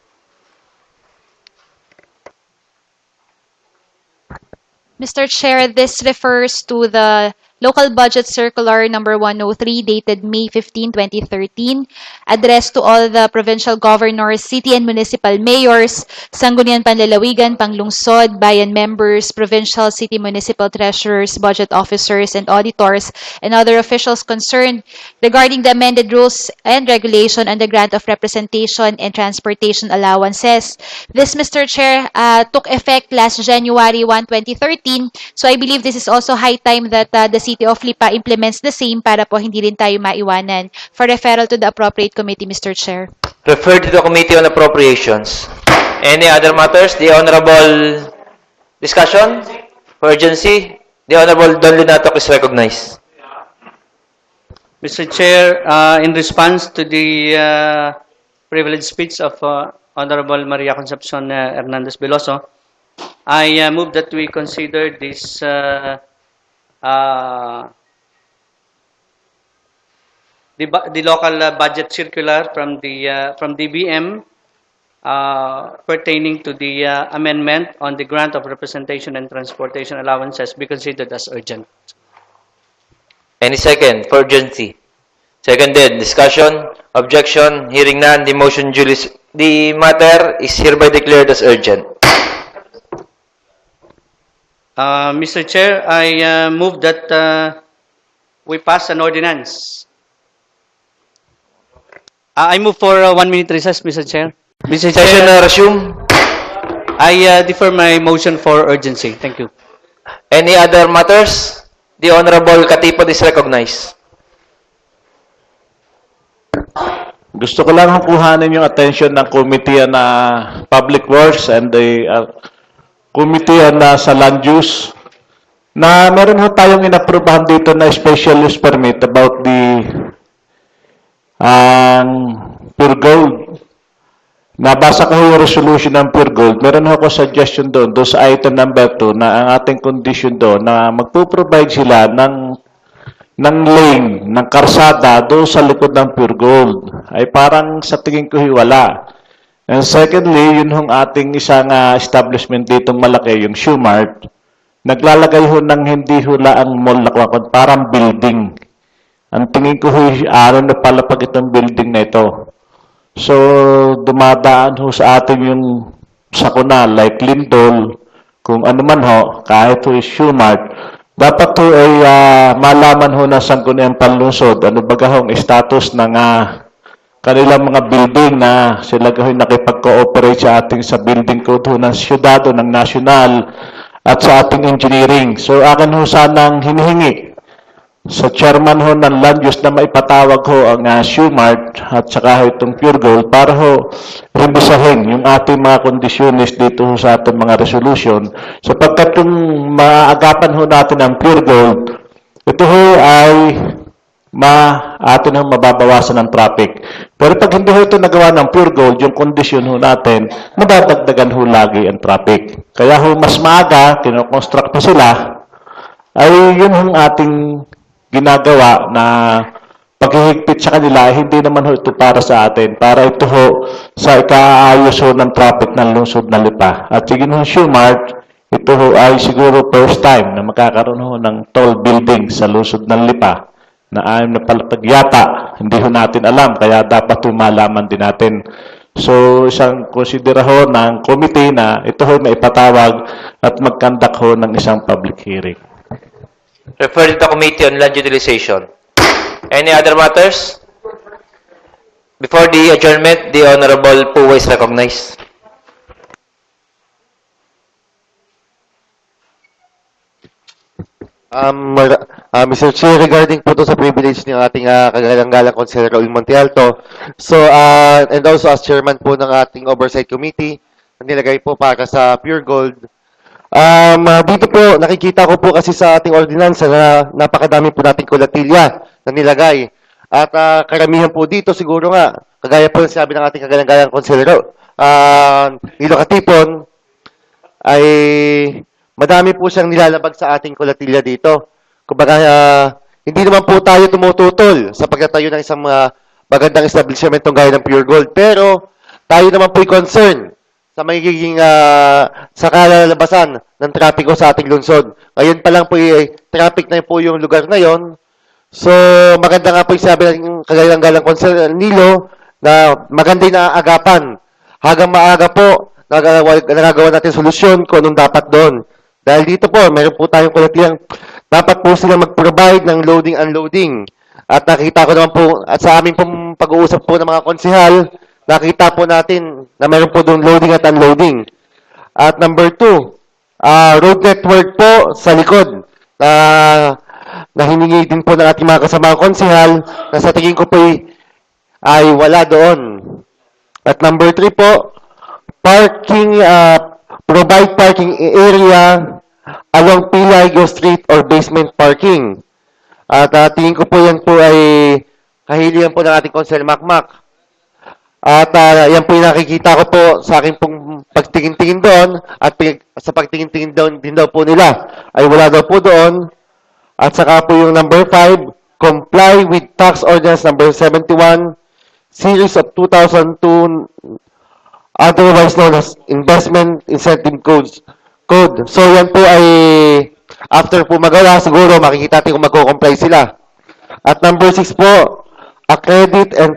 Mr. Chair, this refers to the Local Budget Circular number 103 dated May 15, 2013, addressed to all the provincial governors, city and municipal mayors, Sangguniang Panlalawigan, Panglungsod, bayan members, provincial, city, municipal treasurers, budget officers, and auditors, and other officials concerned regarding the amended rules and regulation on the grant of representation and transportation allowances. This, Mr. Chair, took effect last January 1, 2013, so I believe this is also high time that the City of Lipa implements the same para po hindi rin tayo maiwanan. For referral to the appropriate committee, Mr. Chair. Referred to the Committee on Appropriations. Any other matters? The Honorable discussion? For urgency? The Honorable Don Linato is recognized. Mr. Chair, in response to the privileged speech of Honorable Maria Concepcion Hernandez Veloso, I move that we consider this the local budget circular from DBM pertaining to the amendment on the grant of representation and transportation allowances be considered as urgent. Any second for urgency? Seconded. Discussion? Objection? Hearing none. The motion duly. The matter is hereby declared as urgent. Mr. Chair, I move that we pass an ordinance. I move for a 1-minute recess, Mr. Chair. Mr. Session Chair, resume. I defer my motion for urgency. Thank you. Any other matters? The Honorable Katipod is recognized. Gusto ko lang kuhanin yung attention ng Committee on Public Works and the Committee on sa Land Use na meron ho tayong inaprubahan dito na special use permit about the Pure Gold. Nabasa ko yung resolution ng Pure Gold. Meron ako suggestion doon sa item number 2 na ang ating condition doon na magpo-provide sila ng lane, ng karsada doon sa likod ng Pure Gold. Ay parang sa tingin ko wala. And secondly, yun hong ating isang establishment dito malaki, yung Shoe Mart. Naglalagay ho ng hindi hula ang mall na parang building. Ang tingin ko araw na palapag itong building na ito. So, dumadaan ho sa atin yung sakuna, like Lindol, kung ano man ho, kahit ho is Shoe Mart. Dapat ho ay malaman ho na Sangguniang Panlungsod, ano baga hong status ng kanilang mga building na sila gahoy nakipag-cooperate sa ating sa building code ho ng syudado, ng national, at sa ating engineering. So, akin ho sanang hinihingi sa chairman ho ng land use na maipatawag ho ang SUMART at saka ho itong Pure Gold para ho revisahin yung ating mga kondisyones dito ho sa ating mga resolution sapagkat kung maaagapan ho natin ang Pure Gold, ito ho ay atin ho mababawasan ng traffic. Pero pag hindi ho ito nagawa ng Pure Gold, yung kondisyon ho natin, madadagdagan ho lagi ang traffic. Kaya ho mas maaga, kinoconstruct pa sila, ay yun ang ating ginagawa na paghihigpit sa kanila, hindi naman ho ito para sa atin. Para ito ho sa ikaayos ho ng traffic ng lungsod ng Lipa. At sige ho, SUMART, ito ho ay siguro first time na magkakaroon ho ng tall building sa lungsod ng Lipa na ayon na palapag yata. Hindi ho natin alam, kaya dapat malaman din natin. So, isang konsidera ho ng committee na ito ho maipatawag at mag-conduct ho ng isang public hearing. Refer to the Committee on Land Utilization. Any other matters? Before the adjournment, the Honorable Puwa is recognized. Mr. Chair, regarding po to sa privilege ng ating kagalang-galang Conselor Raul Montialto, so, and also as chairman po ng ating Oversight Committee, nilagay po para sa Pure Gold. Dito po, nakikita ko po kasi sa ating ordinansa na napakadami po nating kulatilya na nilagay. At karamihan po dito siguro nga, kagaya po ng sabi ng ating kagalang-galang Conselor Nilo Katipon, ay madami po siyang nilalabag sa ating kulatilya dito. Kumbaga, hindi naman po tayo tumututol sa pagtatayo ng isang magandang establishment gaya ng Pure Gold. Pero tayo naman po'y concern sa magiging sa kalalabasan ng trapiko sa ating lungsod. Ngayon pa lang po traffic na po yung lugar na yon. So, maganda nga po yung sabi ng kagalang-galang Conselor Nilo na maganda yung naaagapan. Hanggang maaga po, nagagawa natin solusyon kung anong dapat doon. Dahil dito po, meron po tayong kulatilang dapat po sila mag-provide ng loading-unloading. At nakita ko naman po, at sa aming pong pag-uusap po ng mga konsehal, nakita po natin na meron po doon loading at unloading. At number 2, road network po sa likod na hiningi din po ng ating mga kasamang konsehal na sa tingin ko po ay wala doon. At number 3 po, provide parking area along Pilago Street or basement parking. At tingin ko po yan po ay kahilingan po ng ating Conselor Makmak. At yan po yung nakikita ko po sa aking pong pagtingin-tingin doon at sa pagtingin-tingin doon din daw po nila ay wala daw po doon. At saka po yung number 5, comply with Tax Ordinance number 71, Series of 2002, otherwise known as Investment Incentive Code. So yan po ay after po magawa siguro makikita natin kung magko-comply sila. At number 6 po, accredit and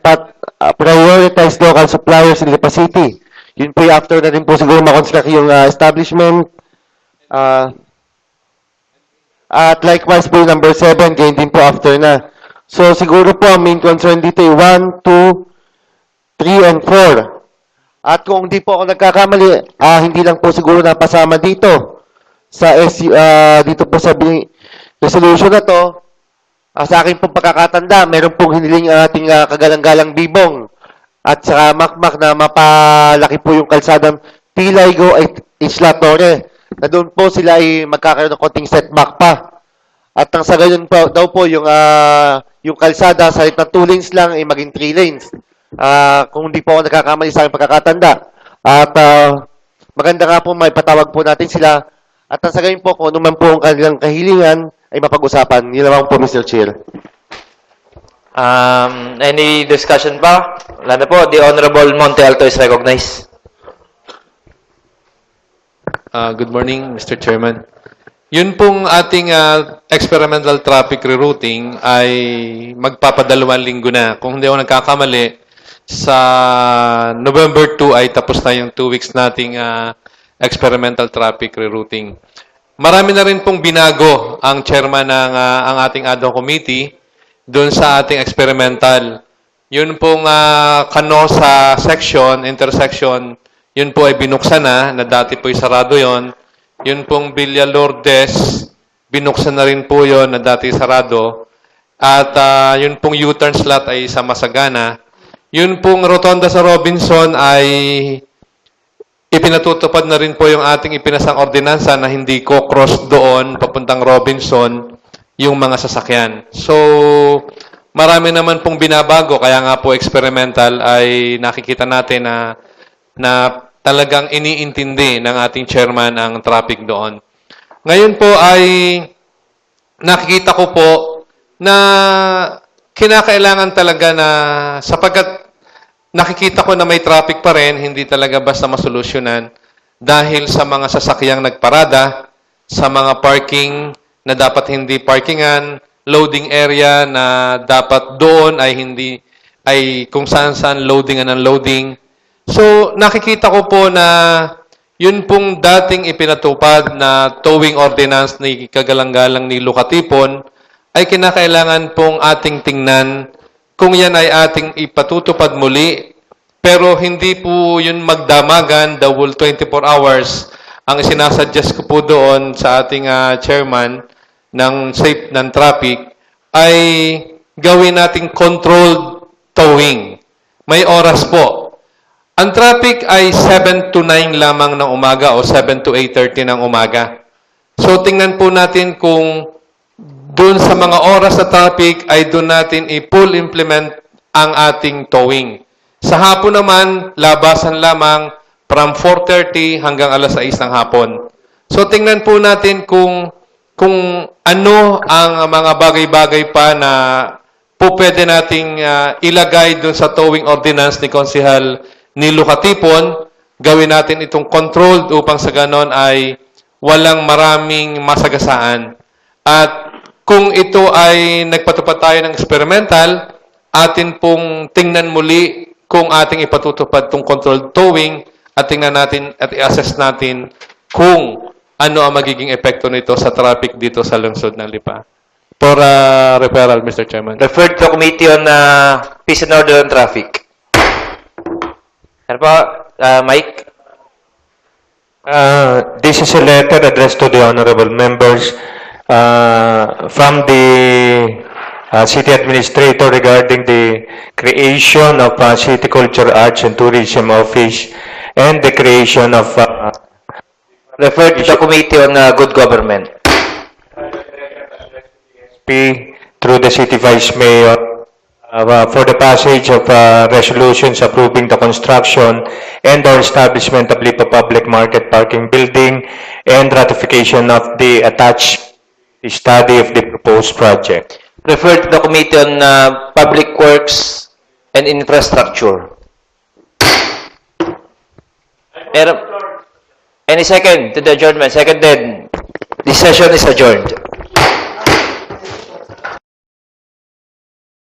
prioritize local suppliers in Lipa City. Yun po after na rin po siguro makonstruct yung establishment. At likewise po number 7, ganyan din po after na. So siguro po ang main concern dito ay 1, 2, 3, and 4. At kung hindi po ako nagkakamali, hindi lang po siguro napasama dito sa dito po sa resolution na to. Sa akin pong pagkakatanda, meron pong hiniling ating kagalang-galang Bibong at saka Makmak na mapalaki po yung kalsadang Pilaygo at Isla Torre. Na doon po sila ay magkakaroon ng konting setback pa. At ang sa gayon po, daw po yung kalsada sa na 2 lanes lang ay maging 3 lanes. Kung hindi po ako nagkakamali sa aking pagkakatanda. At maganda nga po may patawag po natin sila. At ang sa gayon po, kung ano man po ang kanilang kahilingan, ay mapag-usapan. Yun lang po, Mr. Chair. Any discussion pa? Wala na po. The Honorable Montialto is recognized. Good morning, Mr. Chairman. Yun pong ating experimental traffic rerouting ay magpapadalawang linggo na. Kung hindi ako nagkakamali, sa November 2 ay tapos na yung 2 weeks nating experimental traffic rerouting. Marami na rin pong binago ang chairman ng ang ating ad hoc committee doon sa ating experimental. Yun pong Canosa section, intersection, yun po ay binuksan na dati po ay sarado yon. Yun pong Villa Lourdes, binuksan na rin po yon na dati sarado. at yun pong U-turn slot ay sa Masagana. Yun pong rotonda sa Robinson ay ipinatutupad na rin po yung ating ipinasang ordinansa na hindi ko cross doon papuntang Robinson yung mga sasakyan. So, marami naman pong binabago, kaya nga po experimental ay nakikita natin na talagang iniintindi ng ating chairman ang traffic doon. Ngayon po ay nakikita ko po na kinakailangan talaga na sapagkat nakikita ko na may traffic pa rin, hindi talaga basta masolusyonan dahil sa mga sasakyang nagparada, sa mga parking na dapat hindi parkingan, loading area na dapat doon ay kung saan-saan loading and unloading. So, nakikita ko po na yun pong dating ipinatupad na towing ordinance ni kagalang-galang ni Lucatipon ay kinakailangan pong ating tingnan kung yan ay ating ipatutupad muli, pero hindi po yun magdamagan the whole 24 hours. Ang sinasuggest ko po doon sa ating chairman ng traffic ay gawin nating controlled towing. May oras po. Ang traffic ay 7 to 9 lamang ng umaga o 7 to 8:30 ng umaga. So tingnan po natin kung doon sa mga oras sa traffic ay doon natin i-full implement ang ating towing. Sa hapon naman, labasan lamang from 4:30 hanggang alas 6 ng hapon. So tingnan po natin kung ano ang mga bagay-bagay pa na po pwede nating ilagay doon sa towing ordinance ni Konsehal ni Lucatipon. Gawin natin itong controlled upang sa ganon ay walang maraming masagasaan. At kung ito ay nagpatupad tayo ng experimental, atin pong tingnan muli kung ating ipatutupad itong controlled towing at tingnan natin at i-assess natin kung ano ang magiging epekto nito sa traffic dito sa lungsod ng Lipa. For referral, Mr. Chairman. Referred to Committee on Peace and Order and Traffic. Ano po, Mike? This is a letter addressed to the honorable members from the city administrator regarding the creation of City Culture, Arts and Tourism Office and the creation of Referred to the Committee on Good Government. through the city vice mayor for the passage of resolutions approving the construction and or establishment of Lipa Public Market Parking Building and ratification of the attached study of the proposed project. Referred to the Committee on Public Works and Infrastructure. Any second to the adjournment? Seconded. This session is adjourned.